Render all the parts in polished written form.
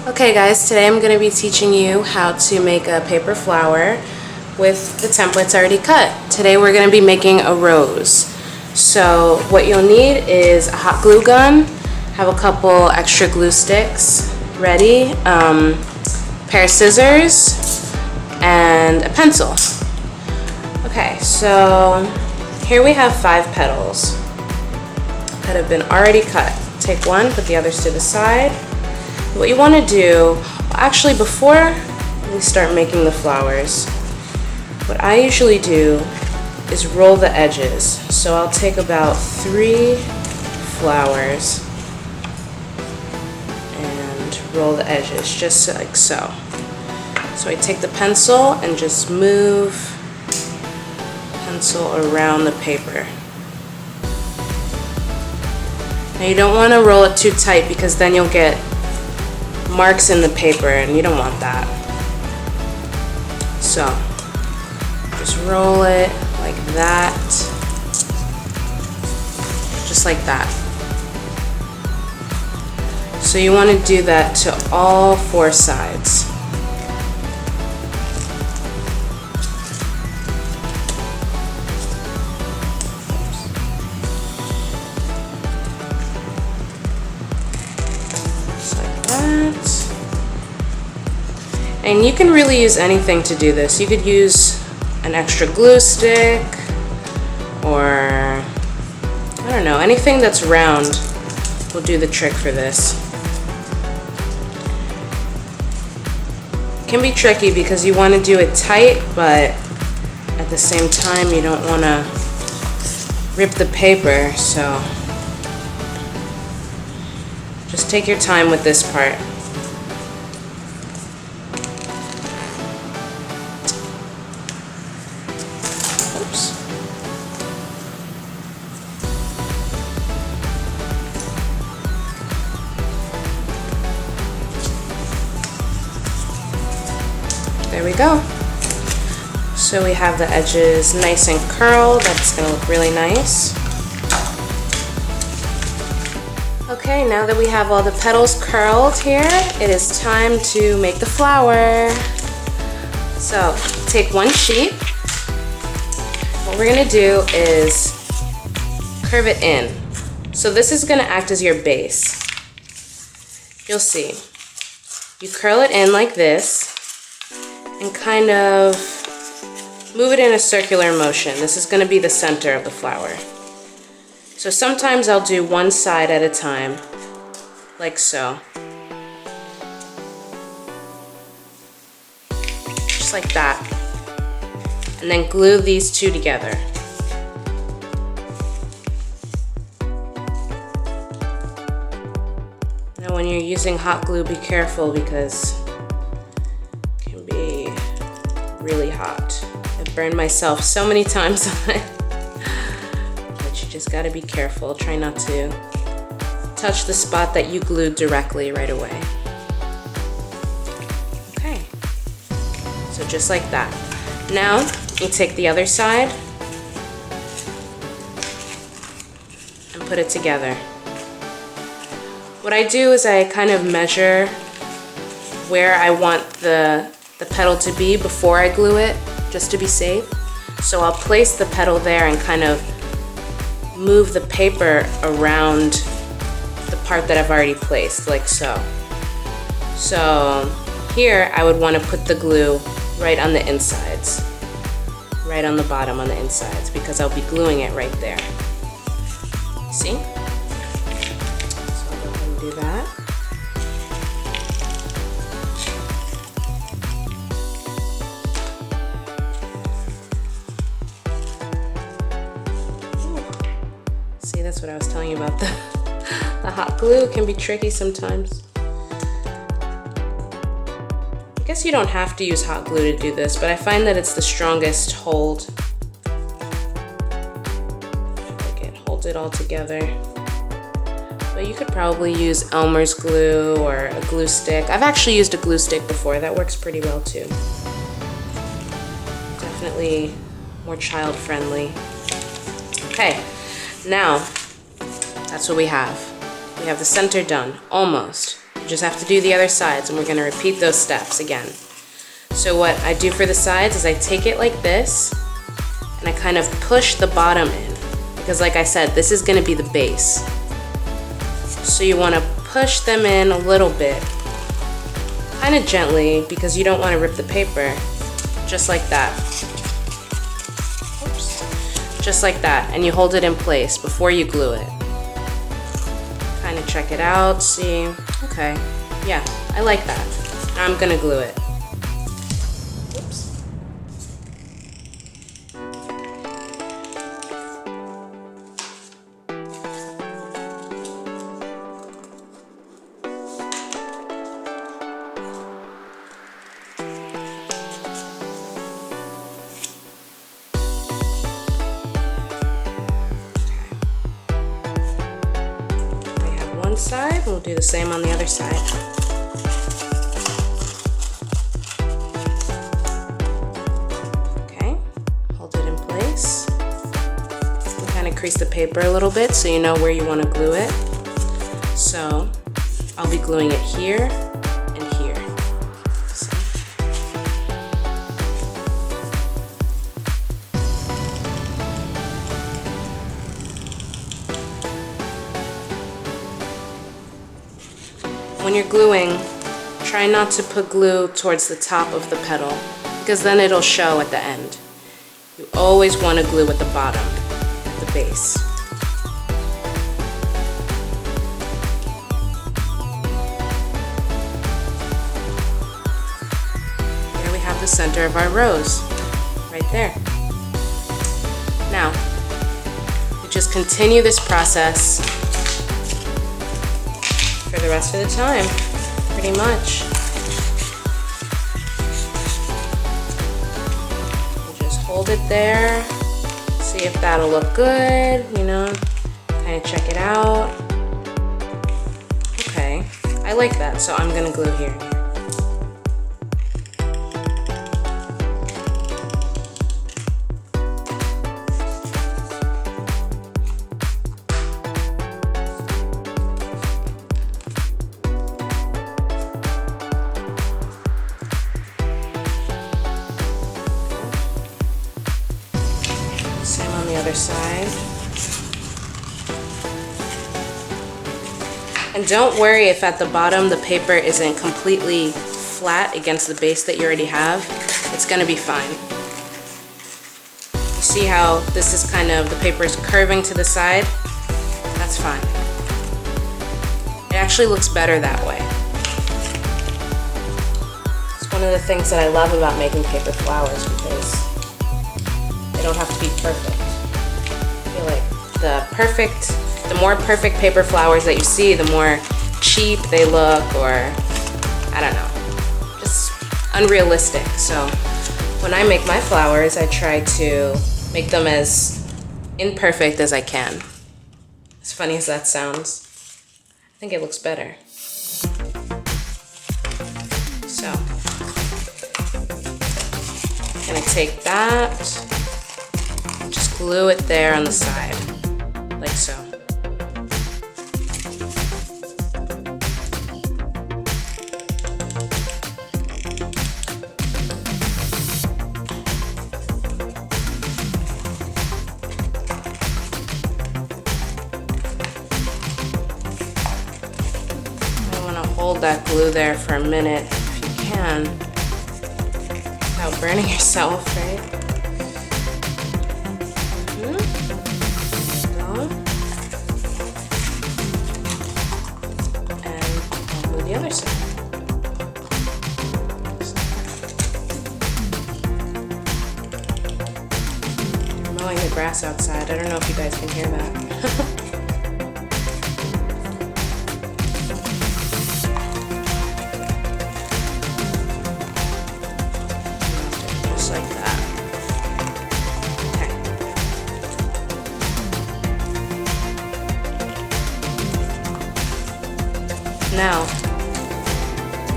Okay guys, today I'm going to be teaching you how to make a paper flower with the templates already cut. Today we're going to be making a rose. So what you'll need is a hot glue gun, have a couple extra glue sticks ready, a pair of scissors, and a pencil. Okay, so here we have 5 petals that have been already cut. Take one, put the others to the side. What you want to do, actually before we start making the flowers, what I usually do is roll the edges. So I'll take about 3 flowers and roll the edges just like so. So I take the pencil and just move the pencil around the paper. Now you don't want to roll it too tight because then you'll get marks in the paper and you don't want that. So just roll it like that, just like that. So you want to do that to all 4 sides. And you can really use anything to do this. You could use an extra glue stick or, I don't know, anything that's round will do the trick for this. It can be tricky because you want to do it tight, but at the same time you don't want to rip the paper, so just take your time with this part. There we go. So we have the edges nice and curled. That's going to look really nice. Okay, now that we have all the petals curled here, it is time to make the flower. So take one sheet. What we're going to do is curve it in. So this is going to act as your base. You'll see. You curl it in like this and kind of move it in a circular motion. This is going to be the center of the flower. So sometimes I'll do one side at a time, like so. Just like that. And then glue these 2 together. Now when you're using hot glue, be careful because really hot. I've burned myself so many times on it. But you just gotta be careful. Try not to touch the spot that you glued directly right away. Okay. So just like that. Now you take the other side and put it together. What I do is I kind of measure where I want the petal to be before I glue it, just to be safe. So I'll place the petal there and kind of move the paper around the part that I've already placed, like so. So here I would want to put the glue right on the insides, right on the bottom on the insides, because I'll be gluing it right there. See? So I'll go ahead and do that. See, that's what I was telling you about the hot glue. It can be tricky sometimes. I guess you don't have to use hot glue to do this, but I find that it's the strongest hold. Like it holds it all together. But you could probably use Elmer's glue or a glue stick. I've actually used a glue stick before. That works pretty well too. Definitely more child friendly. Okay. Now, that's what we have. We have the center done, almost. You just have to do the other sides, and we're gonna repeat those steps again. So what I do for the sides is I take it like this, and I kind of push the bottom in, because like I said, this is gonna be the base. So you wanna push them in a little bit, kind of gently, because you don't wanna rip the paper, just like that. Oops. Just like that, and you hold it in place before you glue it. Kind of check it out, see, okay, yeah, I like that. Now I'm gonna glue it. Oops. Side, we'll do the same on the other side. Okay, hold it in place. And kind of crease the paper a little bit so you know where you want to glue it. So I'll be gluing it here and here. When you're gluing, try not to put glue towards the top of the petal, because then it'll show at the end. You always want to glue at the bottom, at the base. There we have the center of our rose, right there. Now, we just continue this process for the rest of the time, pretty much. You just hold it there, see if that'll look good, you know, kind of check it out. Okay, I like that, so I'm gonna glue here. Same on the other side. And don't worry if at the bottom the paper isn't completely flat against the base that you already have. It's gonna be fine. You see how this is kind of, the paper is curving to the side? That's fine. It actually looks better that way. It's one of the things that I love about making paper flowers, because they don't have to be perfect. I feel like the more perfect paper flowers that you see, the more cheap they look, or I don't know, just unrealistic. So when I make my flowers, I try to make them as imperfect as I can. As funny as that sounds, I think it looks better. So I'm gonna take that, just glue it there on the side, like so. Hold that glue there for a minute if you can, without burning yourself, right? And I'll glue the other side. I'm mowing the grass outside. I don't know if you guys can hear that. Like that. Okay. Now,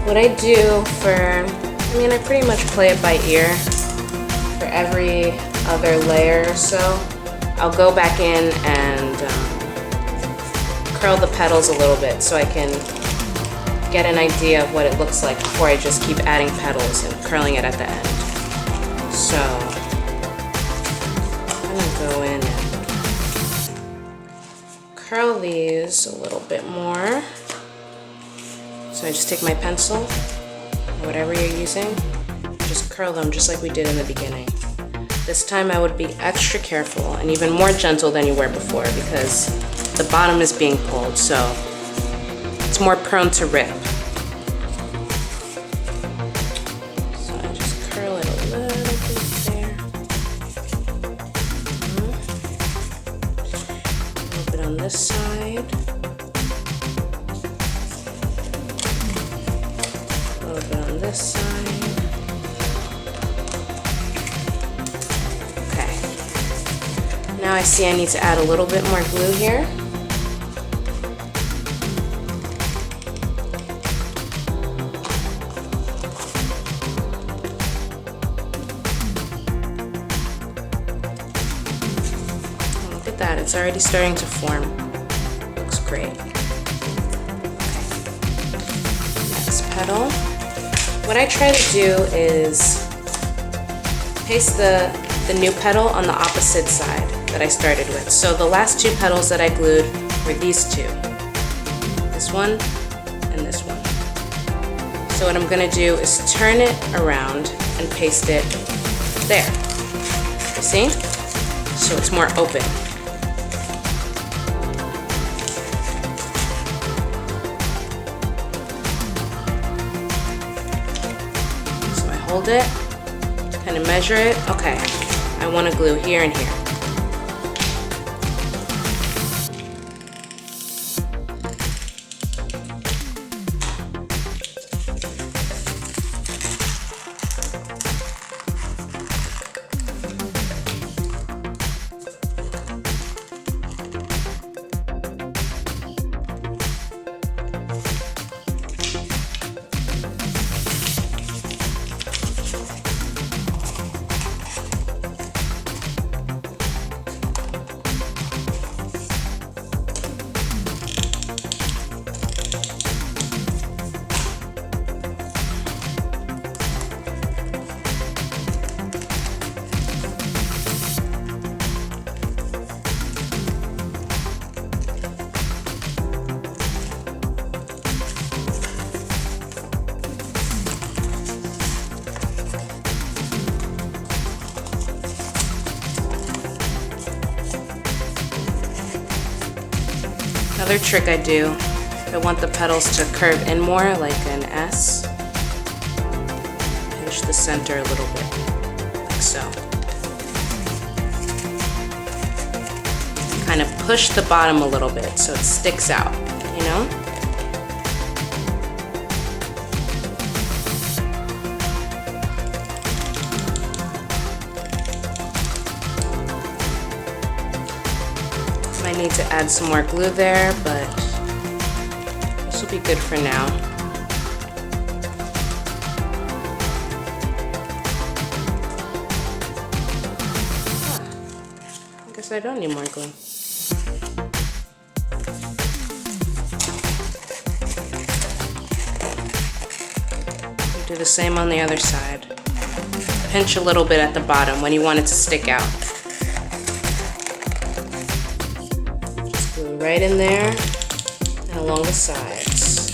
what I do I pretty much play it by ear for every other layer or so. I'll go back in and curl the petals a little bit so I can get an idea of what it looks like before I just keep adding petals and curling it at the end. So I'm gonna go in and curl these a little bit more. So I just take my pencil, or whatever you're using, just curl them just like we did in the beginning. This time I would be extra careful and even more gentle than you were before because the bottom is being pulled, so it's more prone to rip. So I just curl it a little bit there. A little bit on this side. A little bit on this side. Now I see I need to add a little bit more glue here. Look at that, it's already starting to form. Looks great. Okay. Next petal. What I try to do is paste the new petal on the opposite side that I started with. So the last two petals that I glued were these two. This one and this one. So what I'm gonna do is turn it around and paste it there. You see? So it's more open. So I hold it, kind of measure it. Okay, I want to glue here and here. Another trick I do, if I want the petals to curve in more like an S, pinch the center a little bit, like so. Kind of push the bottom a little bit so it sticks out, you know? I need to add some more glue there, but this will be good for now. I guess I don't need more glue. Do the same on the other side. Pinch a little bit at the bottom when you want it to stick out. Right in there and along the sides.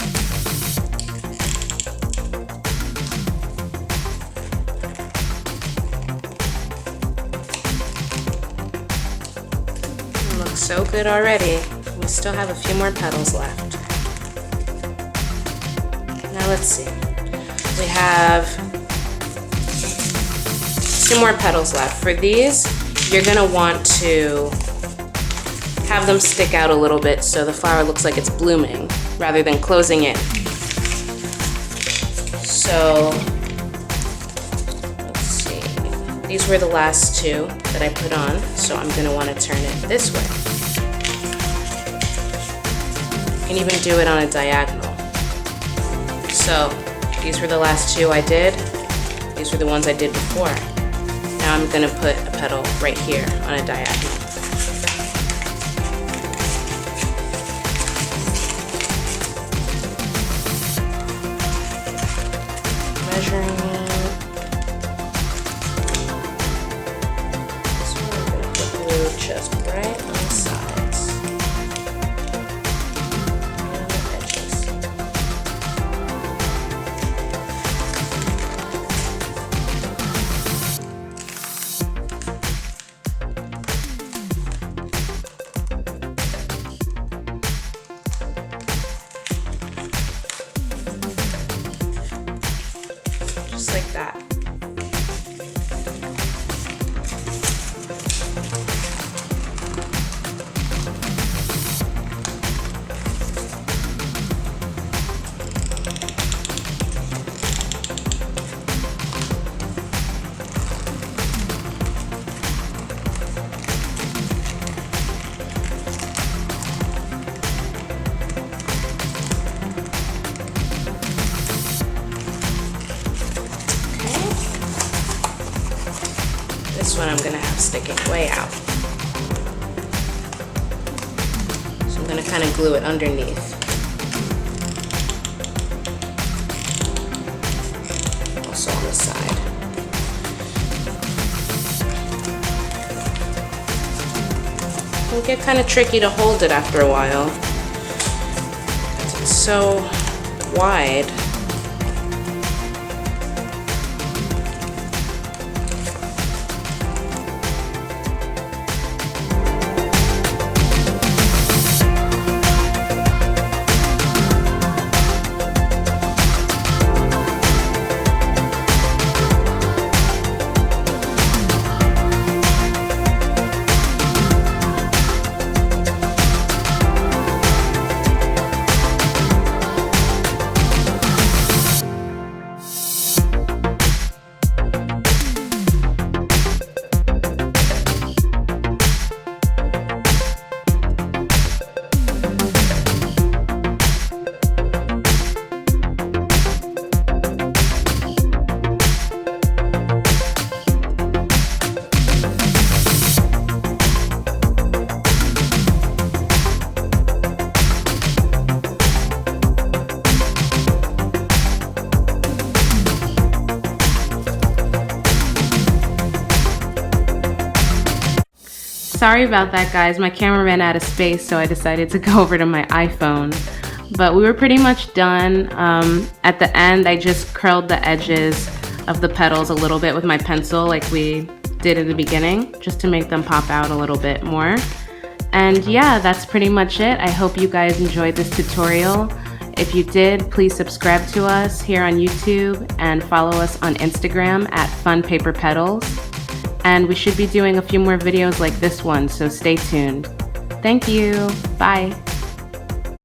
It looks so good already. We still have a few more petals left. Now let's see. We have 2 more petals left. For these, you're gonna want to have them stick out a little bit so the flower looks like it's blooming rather than closing in. So let's see, these were the last 2 that I put on, so I'm going to want to turn it this way. You can even do it on a diagonal. So these were the last 2 I did. These were the ones I did before. Now I'm going to put a petal right here on a diagonal. one I'm gonna have sticking way out. So I'm gonna kind of glue it underneath. Also on the side. It'll get kind of tricky to hold it after a while. It's so wide. Sorry about that, guys. My camera ran out of space, so I decided to go over to my iPhone. But we were pretty much done. At the end, I just curled the edges of the petals a little bit with my pencil like we did in the beginning, just to make them pop out a little bit more. And yeah, that's pretty much it. I hope you guys enjoyed this tutorial. If you did, please subscribe to us here on YouTube and follow us on Instagram at Fun Paper Petals. And we should be doing a few more videos like this one, so stay tuned. Thank you. Bye.